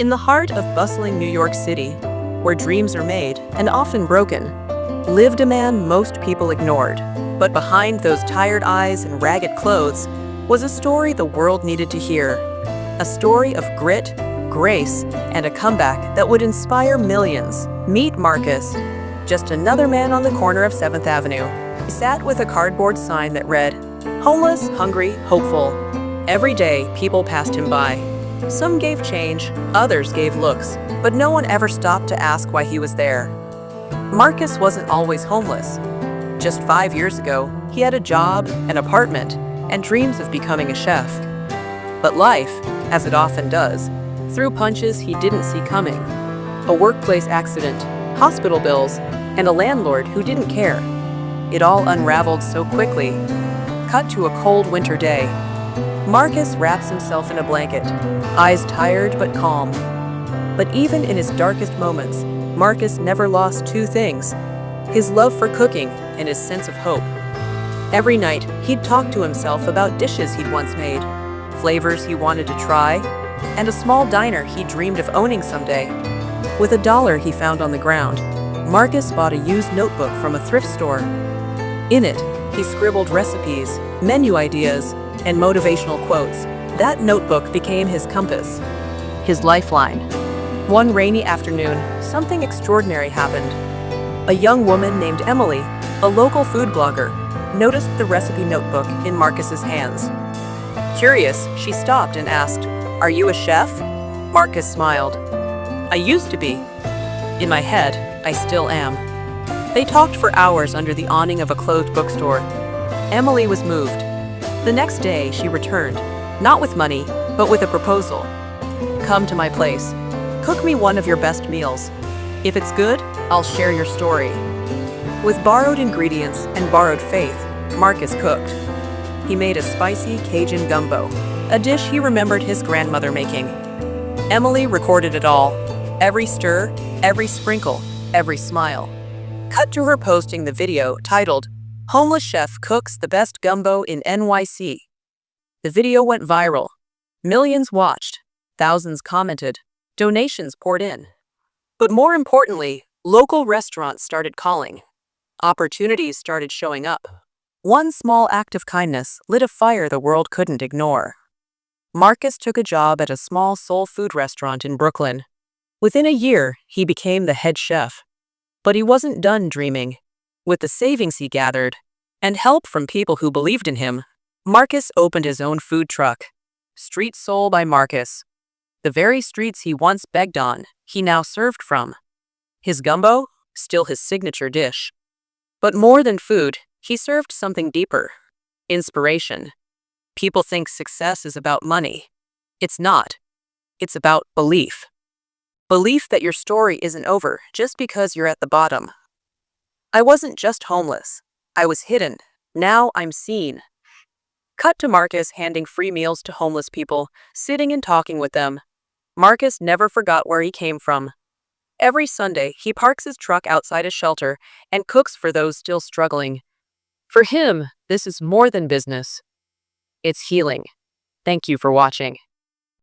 In the heart of bustling New York City, where dreams are made and often broken, lived a man most people ignored. But behind those tired eyes and ragged clothes was a story the world needed to hear. A story of grit, grace, and a comeback that would inspire millions. Meet Marcus, just another man on the corner of 7th Avenue. He sat with a cardboard sign that read, "Homeless, hungry, hopeful." Every day, people passed him by. Some gave change, others gave looks, but no one ever stopped to ask why he was there. Marcus wasn't always homeless. Just 5 years ago, he had a job, an apartment, and dreams of becoming a chef. But life, as it often does, threw punches he didn't see coming. A workplace accident, hospital bills, and a landlord who didn't care. It all unraveled so quickly. Cut to a cold winter day. Marcus wraps himself in a blanket, eyes tired but calm. But even in his darkest moments, Marcus never lost two things: his love for cooking and his sense of hope. Every night, he'd talk to himself about dishes he'd once made, flavors he wanted to try, and a small diner he dreamed of owning someday. With $1 he found on the ground, Marcus bought a used notebook from a thrift store. In it, he scribbled recipes, menu ideas, and motivational quotes. That notebook became his compass, his lifeline. One rainy afternoon, something extraordinary happened. A young woman named Emily, a local food blogger, noticed the recipe notebook in Marcus's hands. Curious, she stopped and asked, "Are you a chef?" Marcus smiled. "I used to be. In my head, I still am." They talked for hours under the awning of a closed bookstore. Emily was moved. The next day, she returned, not with money, but with a proposal. "Come to my place. Cook me one of your best meals. If it's good, I'll share your story." With borrowed ingredients and borrowed faith, Marcus cooked. He made a spicy Cajun gumbo, a dish he remembered his grandmother making. Emily recorded it all, every stir, every sprinkle, every smile. Cut to her posting the video titled, "Homeless Chef Cooks the Best Gumbo in NYC." The video went viral. Millions watched, thousands commented, donations poured in. But more importantly, local restaurants started calling. Opportunities started showing up. One small act of kindness lit a fire the world couldn't ignore. Marcus took a job at a small soul food restaurant in Brooklyn. Within a year, he became the head chef. But he wasn't done dreaming. With the savings he gathered, and help from people who believed in him, Marcus opened his own food truck. Street Soul by Marcus. The very streets he once begged on, he now served from. His gumbo, still his signature dish. But more than food, he served something deeper. Inspiration. People think success is about money. It's not. It's about belief. Belief that your story isn't over just because you're at the bottom. "I wasn't just homeless. I was hidden. Now I'm seen." Cut to Marcus handing free meals to homeless people, sitting and talking with them. Marcus never forgot where he came from. Every Sunday, he parks his truck outside a shelter and cooks for those still struggling. For him, this is more than business. It's healing. Thank you for watching.